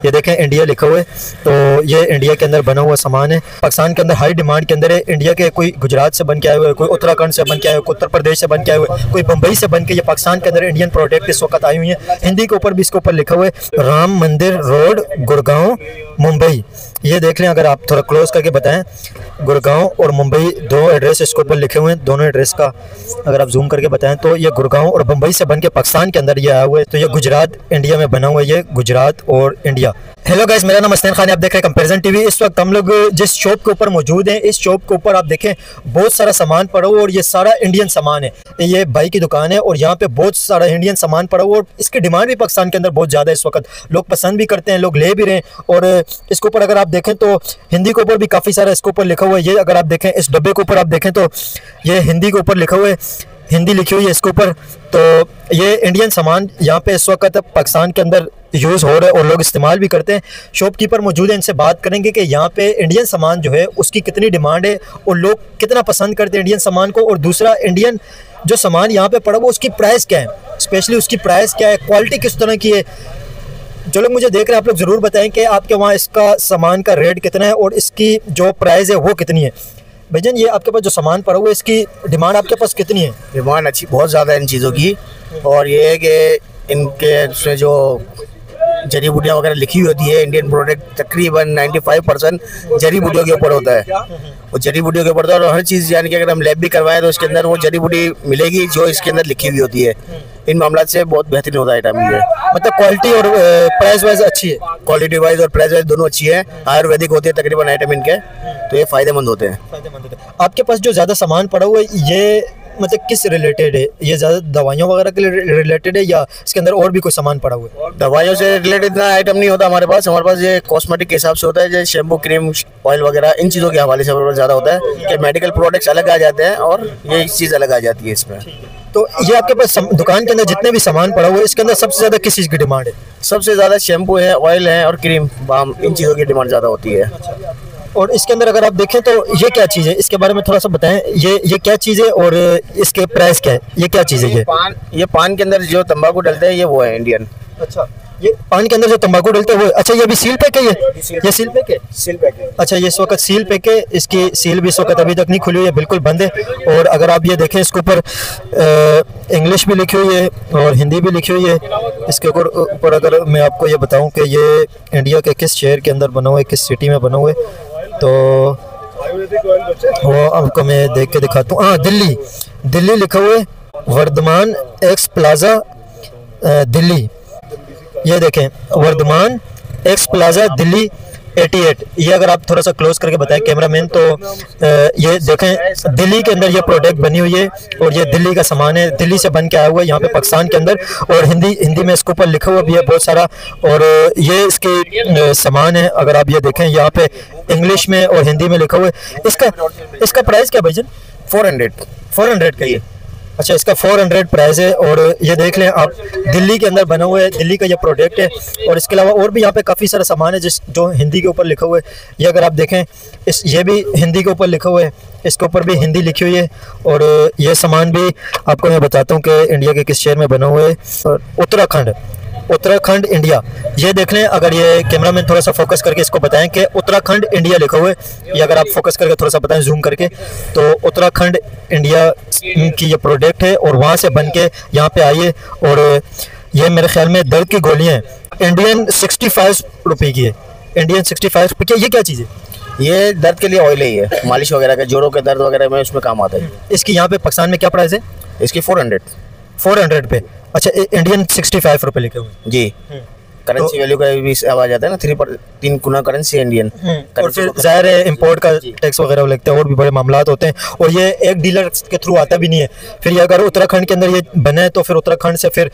ये देखें इंडिया लिखा हुआ है, तो ये इंडिया के अंदर बना हुआ सामान है। पाकिस्तान के अंदर हाई डिमांड के अंदर है। इंडिया के कोई गुजरात से बन के आए हुए, कोई उत्तराखंड से बन के आए हुए, कोई उत्तर प्रदेश से बन के आए हुए, कोई बम्बई से बन के ये पाकिस्तान के अंदर इंडियन प्रोडक्ट इस वक्त आई हुई है। हिंदी के ऊपर भी इसके ऊपर लिखा हुआ है राम मंदिर रोड गुड़गांव मुंबई। ये देख लें, अगर आप थोड़ा क्लोज करके बताएं, गुड़गांव और मुंबई दो एड्रेस इसके ऊपर लिखे हुए हैं। दोनों एड्रेस का अगर आप जूम करके बताएं तो ये गुड़गांव और मुंबई से बन के पाकिस्तान के अंदर ये आया हुआ है। तो ये गुजरात इंडिया में बना हुआ है, ये गुजरात और इंडिया। हेलो गाइस, मेरा नाम हसन खान है, आप देख रहे हैं कंपैरिजन टीवी। इस वक्त हम लोग जिस शॉप के ऊपर मौजूद हैं, इस शॉप के ऊपर आप देखें बहुत सारा सामान पड़ा हुआ और ये सारा इंडियन सामान है। ये भाई की दुकान है और यहाँ पे बहुत सारा इंडियन सामान पड़ा हुआ और इसकी डिमांड भी पाकिस्तान के अंदर बहुत ज़्यादा है। इस वक्त लोग पसंद भी करते हैं, लोग ले भी रहे हैं। और इसके ऊपर अगर आप देखें तो हिंदी के ऊपर भी काफ़ी सारा इसके ऊपर लिखा हुआ है। ये अगर आप देखें इस डब्बे के ऊपर आप देखें तो ये हिंदी के ऊपर लिखा हुआ है, हिंदी लिखी हुई है इसके ऊपर। तो ये इंडियन सामान यहाँ पे इस वक्त पाकिस्तान के अंदर यूज़ हो रहा है और लोग इस्तेमाल भी करते हैं। शॉपकीपर मौजूद है, इनसे बात करेंगे कि यहाँ पे इंडियन सामान जो है उसकी कितनी डिमांड है और लोग कितना पसंद करते हैं इंडियन सामान को। और दूसरा, इंडियन जो सामान यहाँ पे पड़ा हुआ उसकी प्राइस क्या है, स्पेशली उसकी प्राइस क्या है, क्वालिटी किस तरह की है। जो लोग मुझे देख रहे हैं आप लोग ज़रूर बताएं कि आपके वहाँ इसका सामान का रेट कितना है और इसकी जो प्राइस है वो कितनी है। भाईजान, ये आपके पास जो सामान पड़ा हुआ है इसकी डिमांड आपके पास कितनी है? डिमांड अच्छी, बहुत ज़्यादा है इन चीज़ों की। और ये है कि इनके उसमें जो जड़ी बूटियाँ वगैरह लिखी हुई होती है, इंडियन प्रोडक्ट तकरीबन 95% जड़ी बूटियों के ऊपर होता है। और जड़ी बूटियों के ऊपर होता है और हर चीज़, यानी कि अगर हम लैब भी करवाएं तो उसके अंदर वो जड़ी बूटी मिलेगी जो इसके अंदर लिखी हुई होती है। इन मामला से बहुत बेहतरीन होता है आइटम ये। मतलब क्वालिटी और प्राइस वाइज अच्छी है? क्वालिटी वाइज और प्राइस वाइज दोनों अच्छी है। आयुर्वेदिक होती है तकरीबन आइटम इनके, तो ये फ़ायदेमंद होते हैं। आपके पास जो ज़्यादा सामान पड़ा हुआ है ये मतलब किस रिलेटेड है? ये ज़्यादा दवाइयों वगैरह के रिलेटेड है या इसके अंदर और भी कोई सामान पड़ा हुआ है? दवाइयों से रिलेटेड इतना आइटम नहीं होता हमारे पास ये कॉस्मेटिक के हिसाब से होता है, जैसे शैम्पू, क्रीम, ऑयल वगैरह, इन चीज़ों के हवाले से हमारे पास ज़्यादा होता है कि मेडिकल प्रोडक्ट्स अलग आ जाते हैं और ये चीज़ अलग आ जाती है इसमें। तो ये आपके पास दुकान के अंदर जितने भी सामान पड़ा हुआ है इसके अंदर सबसे ज़्यादा किस चीज़ की डिमांड है? सबसे ज़्यादा शैम्पू है, ऑयल है और क्रीम, बाम, इन चीज़ों की डिमांड ज़्यादा होती है। और इसके अंदर अगर आप देखें तो ये क्या चीज़ है, इसके बारे में थोड़ा सा बताएं। ये क्या चीज़ है और इसके प्राइस क्या है? ये क्या चीज़ है? ये पान के अंदर जो तंबाकू डलते हैं ये वो है इंडियन। अच्छा, ये पान के अंदर जो तंबाकू डलते हैं वो? अच्छा, ये भी सील पैक है? ये सील पैक है? सील पैक है। अच्छा, ये इस वक्त सील पैक है, इसकी सील भी इस वक्त अभी तक नहीं खुली हुई है, बिल्कुल बंद है। और अगर आप ये देखें इसके ऊपर इंग्लिश भी लिखी हुई है और हिंदी भी लिखी हुई है। इसके ऊपर अगर मैं आपको ये बताऊं कि ये इंडिया के किस शहर के अंदर बना हुआ है, किस सिटी में बना हुआ है, तो वो आपको मैं देख के दिखाता हूँ। हाँ, दिल्ली लिखा हुआ है, वर्धमान एक्स प्लाजा दिल्ली। ये देखें, वर्धमान एक्स प्लाजा दिल्ली 88। ये अगर आप थोड़ा सा क्लोज करके बताएं कैमरामैन, तो ये देखें दिल्ली के अंदर ये प्रोडक्ट बनी हुई है और ये दिल्ली का सामान है, दिल्ली से बन के आया हुआ है यहाँ पे पाकिस्तान के अंदर। और हिंदी में इसके ऊपर लिखा हुआ भी है बहुत सारा। और ये इसके सामान है, अगर आप ये देखें यहाँ पे इंग्लिश में और हिंदी में लिखा हुआ है। इसका प्राइस क्या भाईजान? 400 का ये? अच्छा, इसका 400 प्राइस है। और ये देख लें आप, दिल्ली के अंदर बना हुआ है, दिल्ली का ये प्रोडक्ट है। और इसके अलावा और भी यहाँ पे काफ़ी सारा सामान है जो हिंदी के ऊपर लिखा हुआ है। ये अगर आप देखें, ये भी हिंदी के ऊपर लिखा हुआ है, इसके ऊपर भी हिंदी लिखी हुई है। और ये सामान भी आपको मैं बताता हूँ कि इंडिया के किस शहर में बना हुआ है। उत्तराखंड इंडिया। ये देख लें, अगर ये कैमरामैन थोड़ा सा फोकस करके इसको बताएं कि उत्तराखंड इंडिया लिखा हुआ है। ये अगर आप फोकस करके थोड़ा सा बताएं जूम करके, तो उत्तराखंड इंडिया की ये प्रोडक्ट है और वहाँ से बन के यहाँ पे आई है। और ये मेरे ख्याल में दर्द की गोलियाँ हैं, इंडियन 65 रुपये की है। इंडियन 65 रुपये की। ये क्या चीज़ है? ये दर्द के लिए ऑयल ही है, मालिश वगैरह का, जोड़ों के दर्द वगैरह में उसमें काम आता है। इसकी यहाँ पे पाकिस्तान में क्या प्राइस है? इसकी 400 पे। अच्छा, इंडियन 65 रुपये लिखे हुए जी। करेंसी वैल्यू का भी आ जाता है ना, 3 गुना करेंसी इंडियन। और फिर ज़ाहिर है इंपोर्ट का टैक्स वगैरह लगता है और भी बड़े मामला होते हैं। और ये एक डीलर के थ्रू आता भी नहीं है। फिर ये अगर उत्तराखंड के अंदर ये बना है तो फिर उत्तराखंड से फिर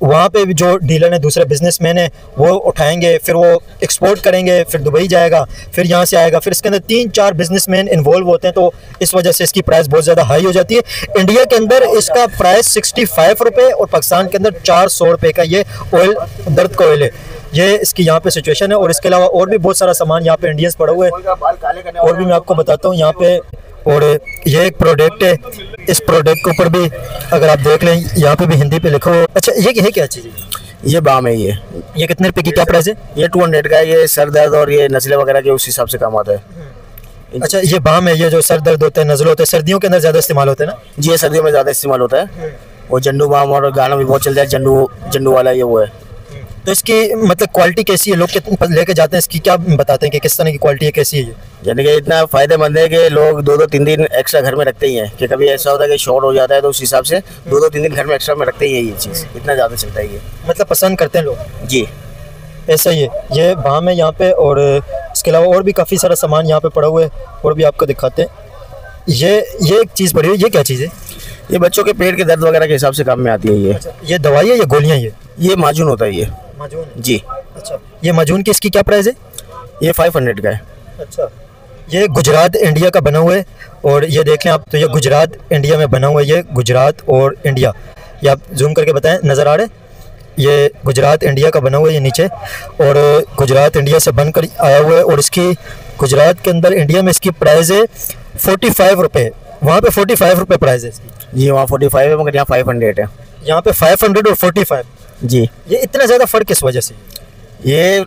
वहाँ पे भी जो डीलर है, दूसरे बिजनेसमैन है, वो उठाएंगे, फिर वो एक्सपोर्ट करेंगे, फिर दुबई जाएगा, फिर यहाँ से आएगा, फिर इसके अंदर 3-4 बिजनेसमैन इन्वॉल्व होते हैं। तो इस वजह से इसकी प्राइस बहुत ज़्यादा हाई हो जाती है। इंडिया के अंदर इसका प्राइस 65 रुपये और पाकिस्तान के अंदर 400 रुपये का ये ऑयल, दर्द का ऑयल है। ये इसकी यहाँ पे सिचुएशन है। और इसके अलावा और भी बहुत सारा सामान यहाँ पे इंडियंस पड़ा हुआ है और भी मैं आपको बताता हूँ यहाँ पे। और ये एक प्रोडक्ट है, इस प्रोडक्ट के ऊपर भी अगर आप देख लें यहाँ पे भी हिंदी पे लिखा हुआ। अच्छा, ये क्या चीज़ है? ये बाम है ये कितने रुपए की क्या प्राइस है? ये 200 का है। ये सर दर्द और ये नज़ले वगैरह के उस हिसाब से काम आता है। अच्छा, ये बाम है, ये जो सर दर्द होते हैं, नज़ल होते हैं, सर्दियों के अंदर ज़्यादा इस्तेमाल होते हैं ना? जी, ये सर्दियों में ज़्यादा इस्तेमाल होता है। वो जंडू बाम और गाना भी बहुत चलता है, जंडू वाला ये वो है। तो इसकी मतलब क्वालिटी कैसी है? लोग कितने लेके जाते हैं, इसकी क्या बताते हैं कि किस तरह की क्वालिटी है, कैसी है ये? यानी कि इतना फ़ायदेमंद है कि लोग 2-3 दिन एक्स्ट्रा घर में रखते ही हैं कि कभी ऐसा होता है कि शॉर्ट हो जाता है, तो उस हिसाब से 2-3 दिन घर में एक्स्ट्रा में रखते ही है। ये चीज़ इतना ज़्यादा चलता है ये, मतलब पसंद करते हैं लोग। जी, ऐसा ही है। ये बाम है यहाँ पे, और इसके अलावा और भी काफ़ी सारा सामान यहाँ पे पड़ा हुआ है, और भी आपको दिखाते हैं। ये एक चीज़ पड़ी हुई, ये क्या चीज़ है? ये बच्चों के पेट के दर्द वगैरह के हिसाब से काम में आती है ये। अच्छा, ये दवाई है या गोलियाँ? ये माजून होता है ये। माजून? जी। अच्छा, ये माजून की इसकी क्या प्राइस है? ये 500 का है। अच्छा, ये गुजरात इंडिया का बना हुआ है, और ये देखें आप, तो ये गुजरात इंडिया में बना हुआ है। ये गुजरात और इंडिया, ये आप जूम करके बताएं, नज़र आ रहे हैं? ये गुजरात इंडिया का बना हुआ है ये नीचे, और गुजरात इंडिया से बनकर आया हुआ है। और इसकी गुजरात के अंदर इंडिया में इसकी प्राइस है 45 रुपये। वहाँ पे 45 रुपये प्राइस है इसकी। जी, वहाँ 45 है, मगर यहाँ 500 है। यहाँ पे 500 और 45। जी, ये इतना ज़्यादा फ़र्क किस वजह से? ये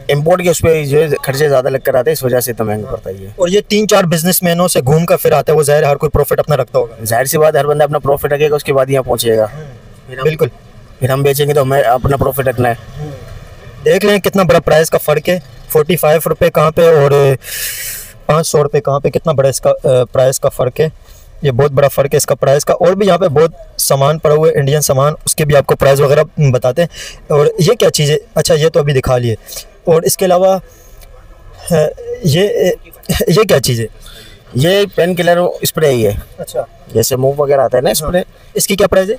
इम्पोर्ट के उस पर जो खर्चे ज़्यादा लग कर आते हैं, इस वजह से इतना महंगा पड़ता है ये। और ये 3-4 बिजनेसमैनों से घूम कर फिर आता है, वो ज़ाहिर हर कोई प्रॉफिट अपना रखता होगा। जाहिर सी बात, हर बंदा अपना प्रॉफिट रखेगा, उसके बाद यहाँ पहुँचेगा। बिल्कुल। फिर हम बेचेंगे तो हमें अपना प्रॉफिट रखना है। देख लें कितना बड़ा प्राइस का फ़र्क है। 45 रुपये कहाँ पे और 500 रुपये कहाँ पे, कितना बड़ा इसका प्राइस का फ़र्क है। ये बहुत बड़ा फ़र्क है इसका प्राइस का। और भी यहाँ पे बहुत सामान पड़ा हुआ है, इंडियन सामान, उसके भी आपको प्राइस वगैरह बताते हैं। और ये क्या चीज़ है? अच्छा, ये तो अभी दिखा लिए। और इसके अलावा ये क्या चीज़ है? ये पेन किलर स्प्रे ही है। अच्छा, जैसे मूव वगैरह आता है ना स्प्रे। इसकी क्या प्राइस है?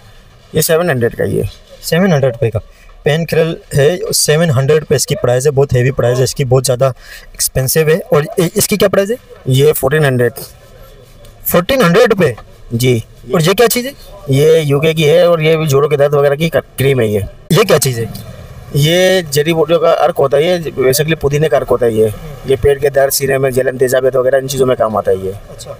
ये 700 का। ये 700 रुपये का पेन किलर है। 700 रुपये इसकी प्राइस है। बहुत हेवी प्राइस है इसकी, बहुत ज़्यादा एक्सपेंसिव है। और इसकी क्या प्राइस है? ये 1400 रुपये। जी। और ये क्या चीज़ है? ये यूके की है, और ये भी जोड़ों के दर्द वगैरह की क्रीम है। ये क्या चीज़ है? ये जड़ी बूटियों का अर्क होता है। ये बेसिकली पुदीने का अर्क होता है। ये पेट के दर्द, सीने में जलन, तेजाबियत वगैरह इन चीज़ों में काम आता है ये। अच्छा,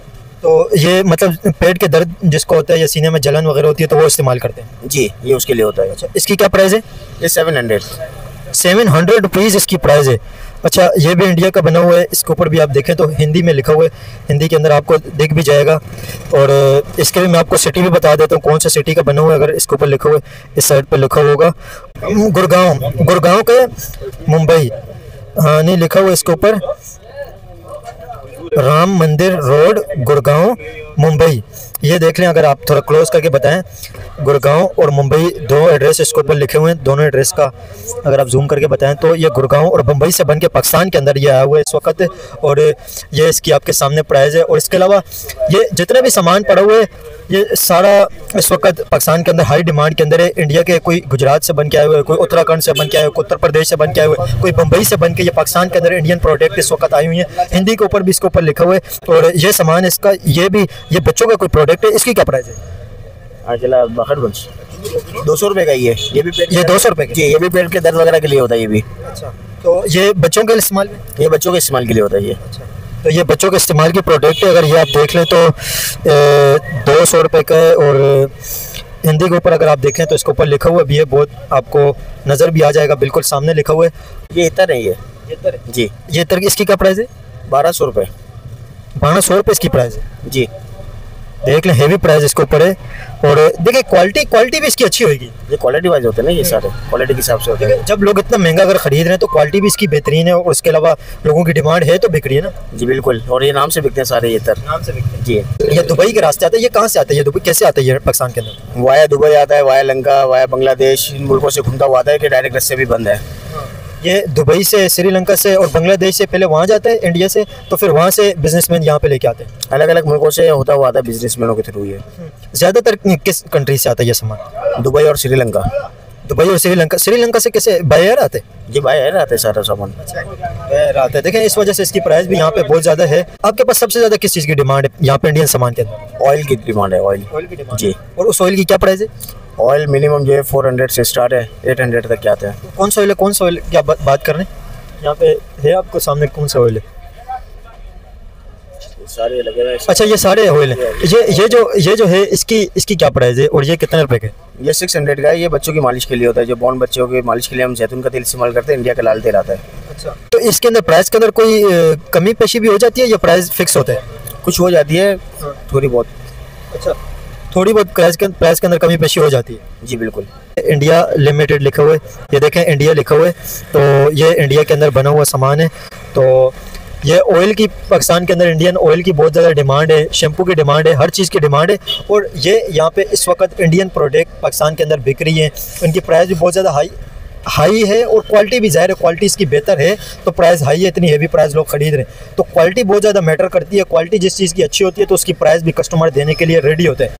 तो ये मतलब पेट के दर्द जिसको होता है या सीने में जलन वगैरह होती है, तो वो इस्तेमाल करते हैं? जी, ये उसके लिए होता है। अच्छा, इसकी क्या प्राइस है? ये 700 रुपीज़ इसकी प्राइस है। अच्छा, ये भी इंडिया का बना हुआ है। इसके ऊपर भी आप देखें तो हिंदी में लिखा हुआ है, हिंदी के अंदर आपको दिख भी जाएगा। और इसके भी मैं आपको सिटी भी बता देता हूँ, कौन सा सिटी का बना हुआ है। अगर इसके ऊपर लिखा हुआ है, इस साइड पर लिखा होगा गुड़गांव का मुंबई, हाँ नहीं लिखा हुआ है इसके ऊपर, राम मंदिर रोड, गुड़गांव, मुंबई। ये देख लें, अगर आप थोड़ा क्लोज करके बताएं, गुड़गांव और मुंबई दो एड्रेस इसके ऊपर लिखे हुए हैं। दोनों एड्रेस का अगर आप जूम करके बताएं तो ये गुड़गांव और मुंबई से बन के पाकिस्तान के अंदर ये आया हुआ है इस वक्त। और ये इसकी आपके सामने प्राइस है। और इसके अलावा ये जितने भी सामान पड़ा हुआ है, ये सारा इस वक्त पाकिस्तान के अंदर हाई डिमांड के अंदर है। इंडिया के कोई गुजरात से बन के आए हुए, कोई उत्तराखंड से बन के आए हुए, कोई उत्तर प्रदेश से बन के आए हुए, कोई मुंबई से बन के ये पाकिस्तान के अंदर इंडियन प्रोडक्ट इस वक्त आई हुई है। हिंदी के ऊपर भी इसके ऊपर लिखा हुआ है। और ये सामान इसका, ये बच्चों का कोई प्रोडक्ट है। इसकी क्या प्राइस है? अकेला बखरगंज 200 रुपये का। ये भी पेट, ये 200 रुपये जी। ये भी पेट के दर्द वगैरह के लिए होता है ये भी। अच्छा, तो ये बच्चों के इस्तेमाल में? ये बच्चों के इस्तेमाल के लिए होता है ये। अच्छा, तो ये बच्चों के इस्तेमाल की प्रोडक्ट है। अगर ये आप देख लें तो 200 रुपये का है। और हिंदी के ऊपर अगर आप देखें तो इसके ऊपर लिखा हुआ भी है, बहुत आपको नज़र भी आ जाएगा, बिल्कुल सामने लिखा हुआ है। ये इतर है। ये जी। ये इतर, इसकी क्या प्राइस है? 1200 रुपये। 1200 रुपये इसकी प्राइस है जी। देख लें, हेवी प्राइस इसके ऊपर है। और देखिए क्वालिटी भी इसकी अच्छी होगी। ये क्वालिटी वाइज होते हैं ना, ये सारे क्वालिटी के हिसाब से होते हैं। जब लोग इतना महंगा अगर खरीद रहे हैं तो क्वालिटी भी इसकी बेहतरीन है। और उसके अलावा लोगों की डिमांड है तो बिक्री है ना। जी बिल्कुल। और ये नाम से बिकते हैं सारे, ये तर नाम से बिकते हैं जी। ये दुबई के रास्ते आता है। ये कहाँ से आता है? ये दुबई कैसे आता है? ये पाकिस्तान के अंदर वाया दुबई आता है, वाया लंका, वाया बांग्लादेश, इन मुल्कों से घूमता हुआ आता है कि डायरेक्ट रस्ते भी बंद है। ये दुबई से, श्रीलंका से और बांग्लादेश से पहले वहाँ जाता है इंडिया से, तो फिर वहाँ से बिजनेसमैन यहाँ पे लेके आते हैं। अलग अलग मुल्कों से होता हुआ आता है बिजनेसमैनों के थ्रू। ये ज़्यादातर किस कंट्री से आता है ये सामान? दुबई और श्रीलंका। दुबई और श्रीलंका से कैसे बाय एयर आते हैं? जी, बाय एयर आते हैं सारा सामान। बाय आते हैं। देखें, इस वजह से इसकी प्राइस भी यहाँ पे बहुत ज़्यादा है। आपके पास सबसे ज़्यादा किस चीज़ की डिमांड है यहाँ पे इंडियन सामान के अंदर? ऑयल की डिमांड है। ऑयल जी। और उस ऑयल की क्या प्राइस है? ऑयल मिनिमम जो है 400 से स्टार्ट है, 800 तक के आते हैं। कौन सा ऑयल है? कौन सा ऑयल क्या बात कर रहे हैं? यहाँ पे है आपको सामने कौन सा ऑयल है? सारे लगे हुए हैं। अच्छा, ये सारे ऑयल हैं। ये जो है इसकी क्या प्राइस है और ये कितने रुपए के? ये 600 का है। ये बच्चों की मालिश के लिए होता है, जो बॉर्न बच्चों की मालिश के लिए हम जैतून का तेल इस्तेमाल करते हैं। इंडिया का लाल तेल आता है। अच्छा, तो इसके अंदर प्राइस के अंदर कोई कमी पेशी भी हो जाती है या प्राइस फिक्स होता है? कुछ हो जाती है, थोड़ी बहुत। अच्छा, थोड़ी बहुत प्राइस के अंदर कमी पेशी हो जाती है। जी बिल्कुल। इंडिया लिमिटेड लिखा हुआ है, ये देखें इंडिया लिखा हुआ है, तो ये इंडिया के अंदर बना हुआ सामान है। तो ये ऑयल की पाकिस्तान के अंदर इंडियन ऑयल की बहुत ज़्यादा डिमांड है, शैम्पू की डिमांड है, हर चीज़ की डिमांड है। और ये यहाँ पे इस वक्त इंडियन प्रोडक्ट पाकिस्तान के अंदर बिक रही हैं। इनकी प्राइस भी बहुत ज़्यादा हाई है और क्वालिटी भी ज़ाहिर है, क्वालिटी इसकी बेहतर है तो प्राइस हाई है, इतनी हेवी प्राइस लोग खरीद रहे हैं। तो क्वालिटी बहुत ज़्यादा मैटर करती है। क्वालिटी जिस चीज़ की अच्छी होती है तो उसकी प्राइस भी कस्टमर देने के लिए रेडी होते हैं।